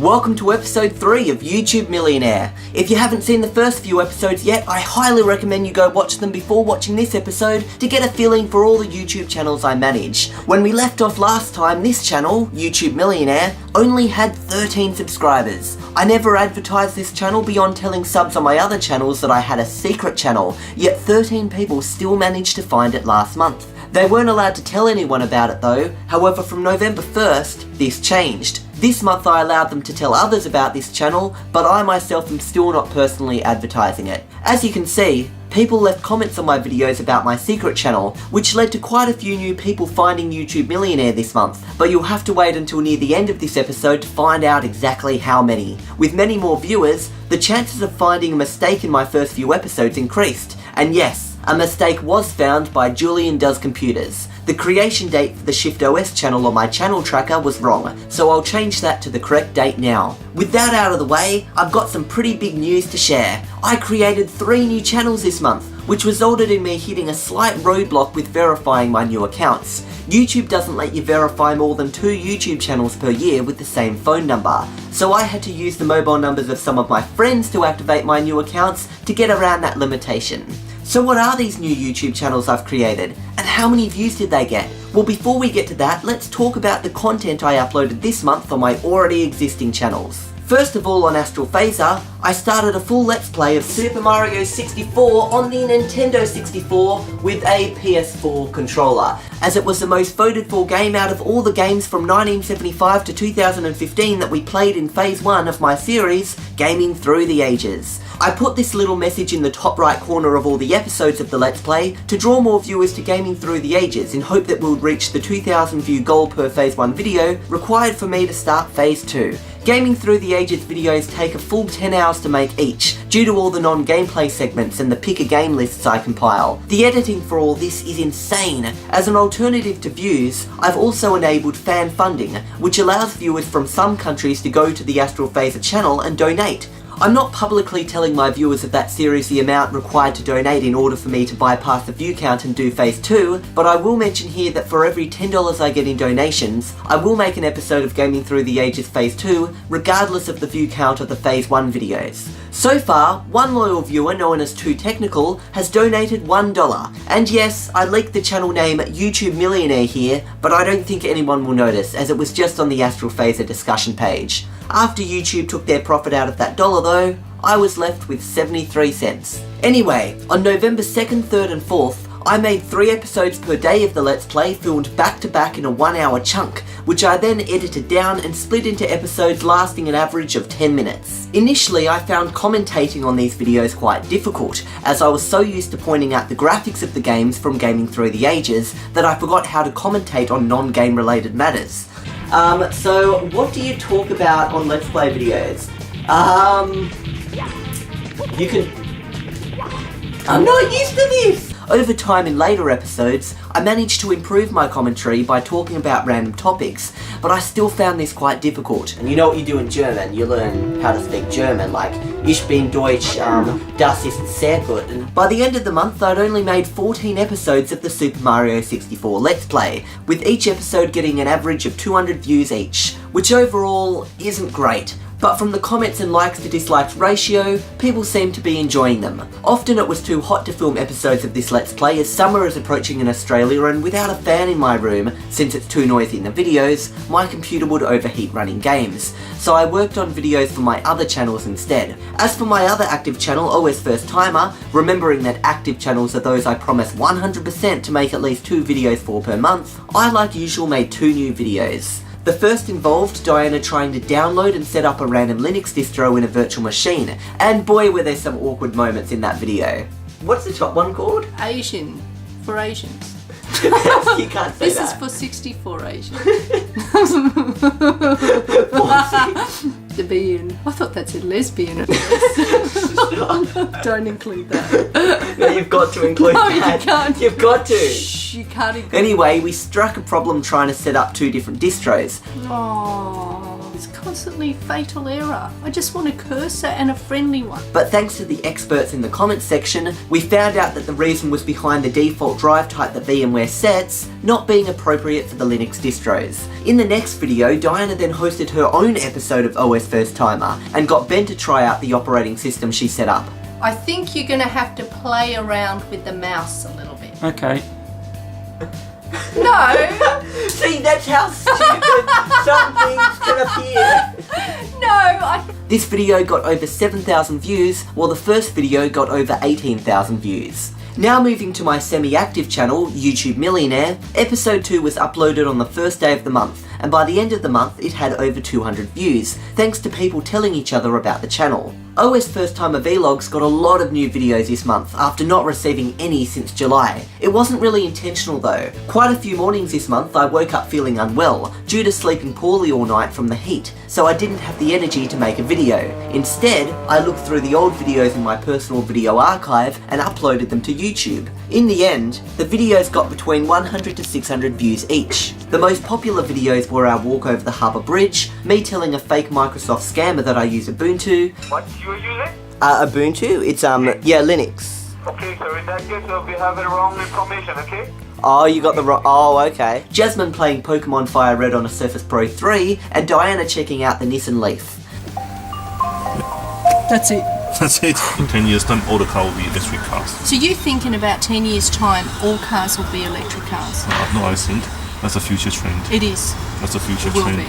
Welcome to episode 3 of YouTube Millionaire. If you haven't seen the first few episodes yet, I highly recommend you go watch them before watching this episode to get a feeling for all the YouTube channels I manage. When we left off last time, this channel, YouTube Millionaire, only had 13 subscribers. I never advertised this channel beyond telling subs on my other channels that I had a secret channel, yet 13 people still managed to find it last month. They weren't allowed to tell anyone about it though. However, from November 1st, this changed. This month I allowed them to tell others about this channel, but I myself am still not personally advertising it. As you can see, people left comments on my videos about my secret channel, which led to quite a few new people finding YouTube Millionaire this month, but you'll have to wait until near the end of this episode to find out exactly how many. With many more viewers, the chances of finding a mistake in my first few episodes increased, and yes, a mistake was found by Julian Does Computers. The creation date for the Shift OS channel on my channel tracker was wrong, so I'll change that to the correct date now. With that out of the way, I've got some pretty big news to share. I created 3 new channels this month, which resulted in me hitting a slight roadblock with verifying my new accounts. YouTube doesn't let you verify more than 2 YouTube channels per year with the same phone number, so I had to use the mobile numbers of some of my friends to activate my new accounts to get around that limitation. So what are these new YouTube channels I've created, and how many views did they get? Well, before we get to that, let's talk about the content I uploaded this month on my already existing channels. First of all, on AstralPhaser, I started a full Let's Play of Super Mario 64 on the Nintendo 64 with a PS4 controller, as it was the most voted for game out of all the games from 1975 to 2015 that we played in Phase 1 of my series, Gaming Through the Ages. I put this little message in the top right corner of all the episodes of the Let's Play to draw more viewers to Gaming Through the Ages in hope that we'll reach the 2,000 view goal per Phase 1 video required for me to start Phase 2. Gaming Through the Ages videos take a full 10 hours to make each, due to all the non-gameplay segments and the pick a game lists I compile. The editing for all this is insane. As an alternative to views, I've also enabled fan funding, which allows viewers from some countries to go to the AstralPhaser channel and donate. I'm not publicly telling my viewers of that series the amount required to donate in order for me to bypass the view count and do Phase 2, but I will mention here that for every $10 I get in donations, I will make an episode of Gaming Through the Ages Phase 2, regardless of the view count of the Phase 1 videos. So far, one loyal viewer known as Too Technical has donated $1, and yes, I leaked the channel name YouTube Millionaire here, but I don't think anyone will notice, as it was just on the AstralPhaser discussion page. After YouTube took their profit out of that dollar though, I was left with 73 cents. Anyway, on November 2nd, 3rd and 4th, I made 3 episodes per day of the Let's Play filmed back to back in a 1-hour chunk, which I then edited down and split into episodes lasting an average of 10 minutes. Initially, I found commentating on these videos quite difficult, as I was so used to pointing out the graphics of the games from Gaming Through the Ages that I forgot how to commentate on non-game related matters. So what do you talk about on Let's Play videos? I'm not used to this! Over time in later episodes, I managed to improve my commentary by talking about random topics, but I still found this quite difficult. And you know what you do in German, you learn how to speak German, like Ich bin Deutsch, das ist sehr gut. And by the end of the month, I'd only made 14 episodes of the Super Mario 64 Let's Play, with each episode getting an average of 200 views each, which overall isn't great. But from the comments and likes to dislikes ratio, people seem to be enjoying them. Often it was too hot to film episodes of this Let's Play as summer is approaching in Australia, and without a fan in my room, since it's too noisy in the videos, my computer would overheat running games. So I worked on videos for my other channels instead. As for my other active channel, OS First Timer, remembering that active channels are those I promise 100% to make at least 2 videos for per month, I like usual made 2 new videos. The first involved Diana trying to download and set up a random Linux distro in a virtual machine, and boy were there some awkward moments in that video. What's the top one called? Asian, for Asians. You can't say this that. is for 64 Asians. The being. I thought that said lesbian at first. Don't include that. No, you've got to include that. No, you can't. You've got to. Shh, you can't include. Anyway, we struck a problem trying to set up 2 different distros. Aww. It's constantly fatal error. I just want a cursor and a friendly one. But thanks to the experts in the comments section, we found out that the reason was behind the default drive type that VMware sets not being appropriate for the Linux distros. In the next video, Diana then hosted her own episode of OS First Timer and got Ben to try out the operating system she set up. I think you're going to have to play around with the mouse a little bit. Okay. No! See, that's how stupid some things can appear. No! This video got over 7,000 views, while the first video got over 18,000 views. Now moving to my semi-active channel, YouTube Millionaire, episode 2 was uploaded on the first day of the month, and by the end of the month it had over 200 views, thanks to people telling each other about the channel. OS First Timer Vlogs got a lot of new videos this month after not receiving any since July. It wasn't really intentional though. Quite a few mornings this month I woke up feeling unwell due to sleeping poorly all night from the heat, so I didn't have the energy to make a video. Instead, I looked through the old videos in my personal video archive and uploaded them to YouTube. In the end, the videos got between 100 to 600 views each. The most popular videos were our walk over the harbour bridge, me telling a fake Microsoft scammer that I use Ubuntu. What you are using? Ubuntu? It's Linux. Okay, so in that case, we have the wrong information, okay? Oh, you got the wrong... Oh, okay. Jasmine playing Pokemon Fire Red on a Surface Pro 3, and Diana checking out the Nissan Leaf. That's it. That's it. In 10 years' time, all the cars will be electric cars. So you think in about 10 years' time, all cars will be electric cars? No, I think that's a future trend. It is. That's a future It will trend. be.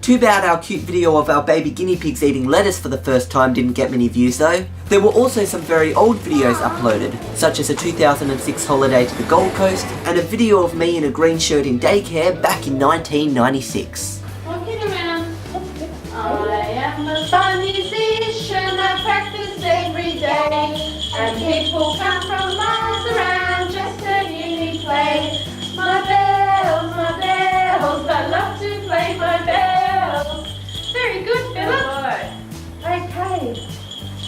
Too bad our cute video of our baby guinea pigs eating lettuce for the first time didn't get many views though. There were also some very old videos uploaded, such as a 2006 holiday to the Gold Coast, and a video of me in a green shirt in daycare back in 1996. Walking around, I am a fine musician, I practice every day, and people come from miles around just to hear me play. My bells, I love to play my bells. Very good, Philip. Okay,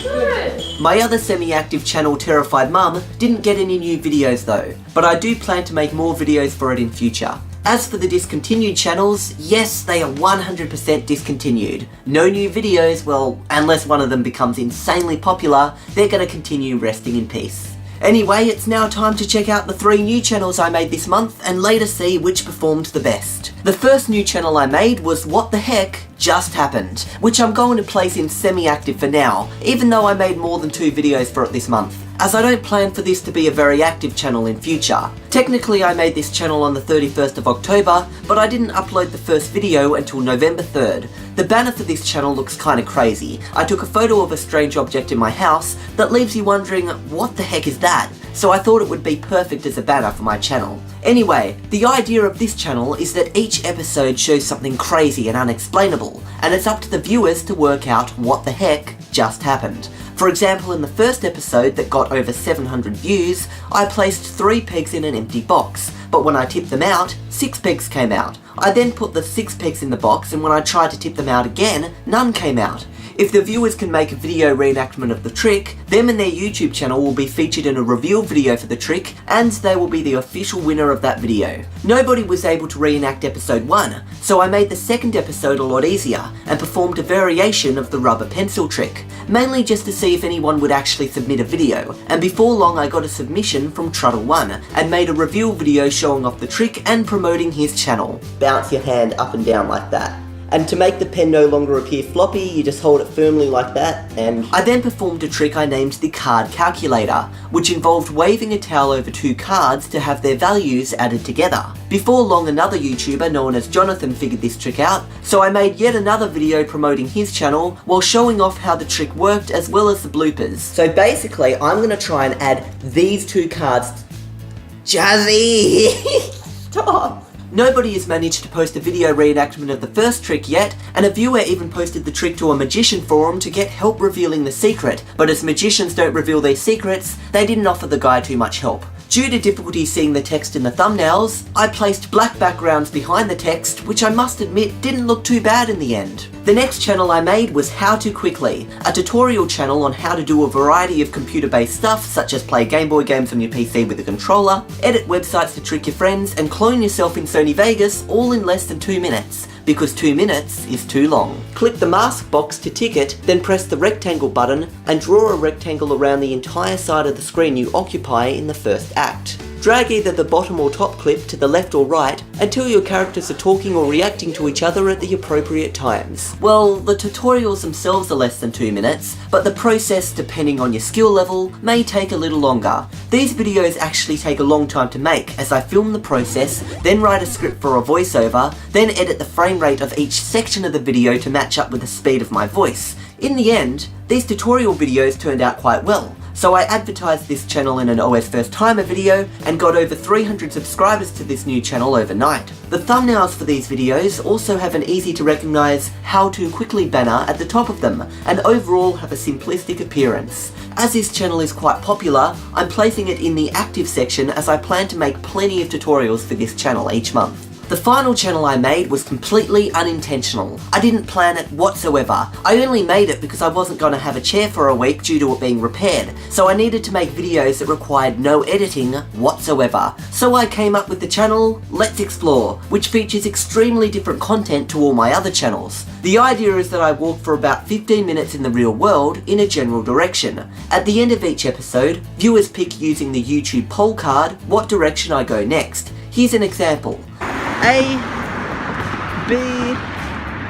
good. My other semi-active channel, Terrified Mum, didn't get any new videos though, but I do plan to make more videos for it in future. As for the discontinued channels, yes, they are 100% discontinued. No new videos, well, unless one of them becomes insanely popular, they're gonna continue resting in peace. Anyway, it's now time to check out the 3 new channels I made this month and later see which performed the best. The first new channel I made was What the Heck Just Happened, which I'm going to place in semi-active for now, even though I made more than 2 videos for it this month, as I don't plan for this to be a very active channel in future. Technically I made this channel on the 31st of October, but I didn't upload the first video until November 3rd. The banner for this channel looks kinda crazy. I took a photo of a strange object in my house that leaves you wondering, what the heck is that? So I thought it would be perfect as a banner for my channel. Anyway, the idea of this channel is that each episode shows something crazy and unexplainable, and it's up to the viewers to work out what the heck just happened. For example, in the first episode that got over 700 views, I placed 3 pegs in an empty box, but when I tipped them out, 6 pegs came out. I then put the 6 pegs in the box, and when I tried to tip them out again, none came out. If the viewers can make a video reenactment of the trick, them and their YouTube channel will be featured in a reveal video for the trick, and they will be the official winner of that video. Nobody was able to reenact episode 1, so I made the second episode a lot easier, and performed a variation of the rubber pencil trick, mainly just to see if anyone would actually submit a video, and before long I got a submission from Truddle1, and made a reveal video showing off the trick and promoting his channel. Bounce your hand up and down like that. And to make the pen no longer appear floppy, you just hold it firmly like that, and... I then performed a trick I named the card calculator, which involved waving a towel over 2 cards to have their values added together. Before long, another YouTuber known as Jonathan figured this trick out, so I made yet another video promoting his channel while showing off how the trick worked as well as the bloopers. So basically, I'm gonna try and add these 2 cards... Jazzy! Stop! Nobody has managed to post a video reenactment of the first trick yet, and a viewer even posted the trick to a magician forum to get help revealing the secret, but as magicians don't reveal their secrets, they didn't offer the guy too much help. Due to difficulty seeing the text in the thumbnails, I placed black backgrounds behind the text, which I must admit didn't look too bad in the end. The next channel I made was How To Quickly, a tutorial channel on how to do a variety of computer-based stuff such as play Game Boy games on your PC with a controller, edit websites to trick your friends, and clone yourself in Sony Vegas all in less than 2 minutes. because 2 minutes is too long. Click the mask box to tick it, then press the rectangle button and draw a rectangle around the entire side of the screen you occupy in the first act. Drag either the bottom or top clip to the left or right until your characters are talking or reacting to each other at the appropriate times. Well, the tutorials themselves are less than 2 minutes, but the process, depending on your skill level, may take a little longer. These videos actually take a long time to make, as I film the process, then write a script for a voiceover, then edit the frame rate of each section of the video to match up with the speed of my voice. In the end, these tutorial videos turned out quite well. So I advertised this channel in an OS First Timer video and got over 300 subscribers to this new channel overnight. The thumbnails for these videos also have an easy to recognise how to quickly banner at the top of them and overall have a simplistic appearance. As this channel is quite popular, I'm placing it in the active section as I plan to make plenty of tutorials for this channel each month. The final channel I made was completely unintentional. I didn't plan it whatsoever. I only made it because I wasn't going to have a chair for a week due to it being repaired, so I needed to make videos that required no editing whatsoever. So I came up with the channel Let's Explore, which features extremely different content to all my other channels. The idea is that I walk for about 15 minutes in the real world in a general direction. At the end of each episode, viewers pick using the YouTube poll card what direction I go next. Here's an example. A, B,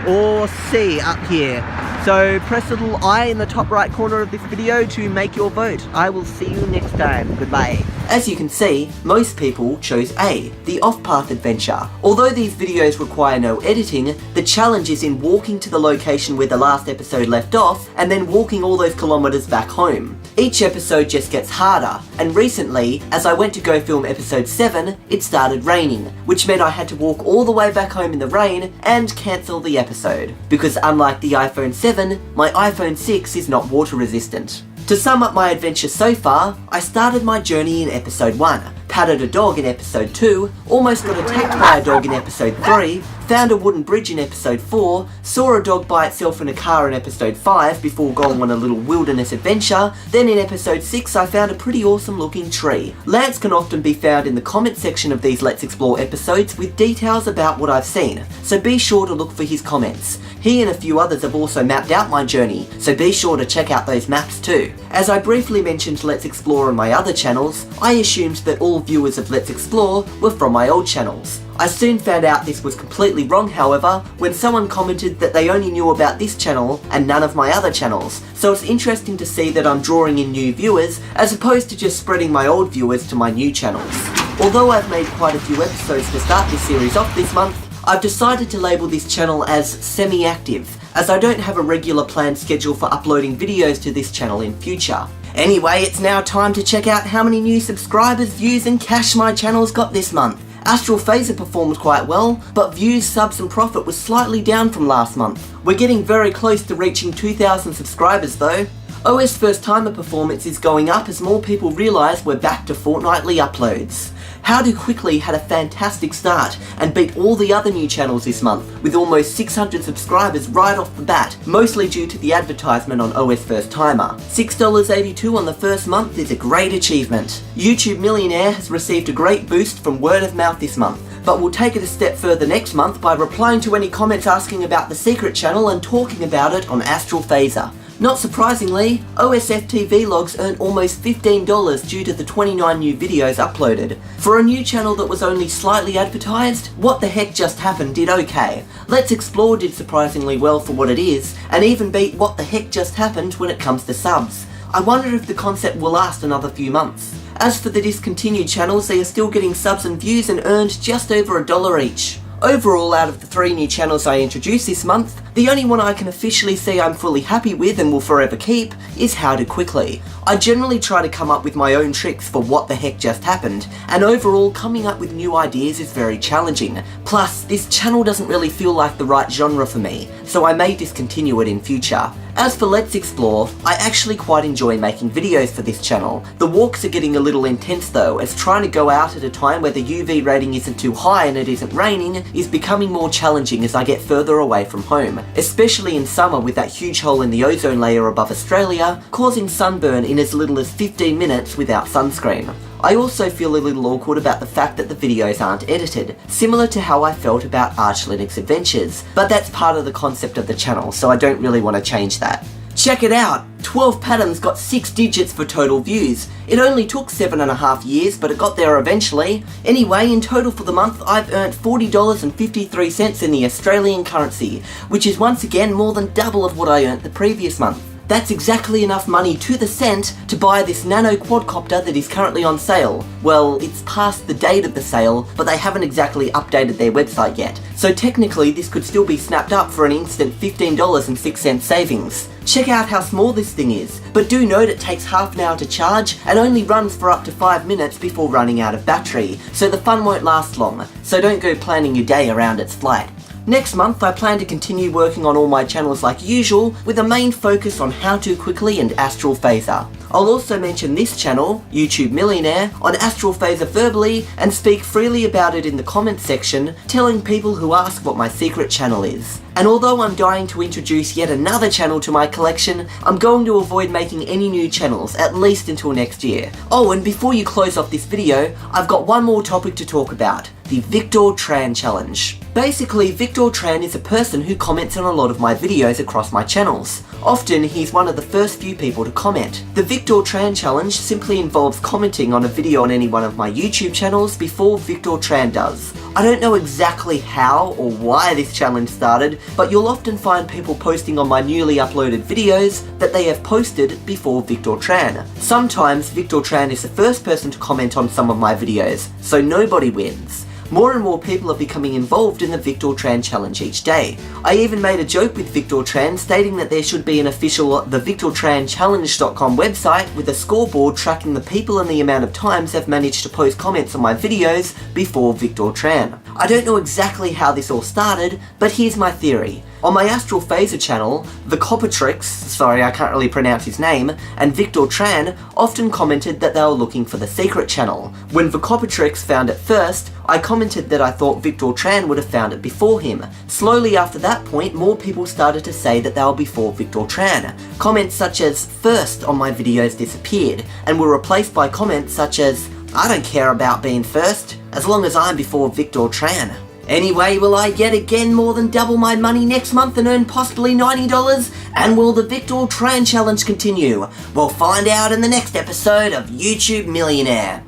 or C up here. So press the little I in the top right corner of this video to make your vote. I will see you next time. Goodbye. As you can see, most people chose A, the off-path adventure. Although these videos require no editing, the challenge is in walking to the location where the last episode left off and then walking all those kilometers back home. Each episode just gets harder, and recently, as I went to go film episode 7, it started raining, which meant I had to walk all the way back home in the rain and cancel the episode. Because unlike the iPhone 7, my iPhone 6 is not water resistant. To sum up my adventure so far, I started my journey in episode 1, patted a dog in episode 2, almost got attacked by a dog in episode 3, found a wooden bridge in episode 4, saw a dog by itself in a car in episode 5 before going on a little wilderness adventure, then in episode 6 I found a pretty awesome looking tree. Lands can often be found in the comment section of these Let's Explore episodes with details about what I've seen, so be sure to look for his comments. He and a few others have also mapped out my journey, so be sure to check out those maps too. As I briefly mentioned Let's Explore on my other channels, I assumed that all viewers of Let's Explore were from my old channels. I soon found out this was completely wrong, however, when someone commented that they only knew about this channel and none of my other channels, so it's interesting to see that I'm drawing in new viewers as opposed to just spreading my old viewers to my new channels. Although I've made quite a few episodes to start this series off this month, I've decided to label this channel as semi-active, as I don't have a regular planned schedule for uploading videos to this channel in future. Anyway, it's now time to check out how many new subscribers, views and cash my channel's got this month. AstralPhaser performed quite well, but views, subs and profit was slightly down from last month. We're getting very close to reaching 2,000 subscribers though. OS First Timer performance is going up as more people realise we're back to fortnightly uploads. How To Quickly had a fantastic start and beat all the other new channels this month, with almost 600 subscribers right off the bat, mostly due to the advertisement on OS First Timer. $6.82 on the first month is a great achievement. YouTube Millionaire has received a great boost from word of mouth this month, but we'll take it a step further next month by replying to any comments asking about the secret channel and talking about it on AstralPhaser. Not surprisingly, OSFT vlogs earned almost $15 due to the 29 new videos uploaded. For a new channel that was only slightly advertised, What the Heck Just Happened did okay. Let's Explore did surprisingly well for what it is, and even beat What the Heck Just Happened when it comes to subs. I wonder if the concept will last another few months. As for the discontinued channels, they are still getting subs and views and earned just over $1 each. Overall, out of the 3 new channels I introduced this month, the only one I can officially say I'm fully happy with and will forever keep is How To Quickly. I generally try to come up with my own tricks for what the heck just happened, and overall coming up with new ideas is very challenging. Plus, this channel doesn't really feel like the right genre for me, so I may discontinue it in future. As for Let's Explore, I actually quite enjoy making videos for this channel. The walks are getting a little intense though, as trying to go out at a time where the UV rating isn't too high and it isn't raining is becoming more challenging as I get further away from home, especially in summer with that huge hole in the ozone layer above Australia, causing sunburn in as little as 15 minutes without sunscreen. I also feel a little awkward about the fact that the videos aren't edited, similar to how I felt about Arch Linux Adventures, but that's part of the concept of the channel, so I don't really want to change that. Check it out! 12 Patterns got 6 digits for total views. It only took 7.5 years, but it got there eventually. Anyway, in total for the month, I've earned $40.53 in the Australian currency, which is once again more than double of what I earned the previous month. That's exactly enough money to the cent to buy this nano quadcopter that is currently on sale. Well, it's past the date of the sale, but they haven't exactly updated their website yet. So technically this could still be snapped up for an instant $15.06 savings. Check out how small this thing is, but do note it takes half an hour to charge and only runs for up to 5 minutes before running out of battery, so the fun won't last long, so don't go planning your day around its flight. Next month I plan to continue working on all my channels like usual, with a main focus on How To Quickly and AstralPhaser. I'll also mention this channel, YouTube Millionaire, on AstralPhaser verbally and speak freely about it in the comments section, telling people who ask what my secret channel is. And although I'm dying to introduce yet another channel to my collection, I'm going to avoid making any new channels, at least until next year. Oh, and before you close off this video, I've got one more topic to talk about. The Victor Tran challenge. Basically, Victor Tran is a person who comments on a lot of my videos across my channels. Often, he's one of the first few people to comment. The Victor Tran challenge simply involves commenting on a video on any one of my YouTube channels before Victor Tran does. I don't know exactly how or why this challenge started, but you'll often find people posting on my newly uploaded videos that they have posted before Victor Tran. Sometimes Victor Tran is the first person to comment on some of my videos, so nobody wins. More and more people are becoming involved in the Victor Tran challenge each day. I even made a joke with Victor Tran stating that there should be an official thevictortranchallenge.com website with a scoreboard tracking the people and the amount of times they've managed to post comments on my videos before Victor Tran. I don't know exactly how this all started, but here's my theory. On my AstralPhaser channel, Vicoppatrix, sorry I can't really pronounce his name, and Victor Tran often commented that they were looking for the secret channel. When Vicoppatrix found it first, I commented that I thought Victor Tran would have found it before him. Slowly after that point, more people started to say that they were before Victor Tran. Comments such as "first" on my videos disappeared, and were replaced by comments such as "I don't care about being first, as long as I'm before Victor Tran." Anyway, will I yet again more than double my money next month and earn possibly $90? And will the Victor Tran challenge continue? We'll find out in the next episode of YouTube Millionaire.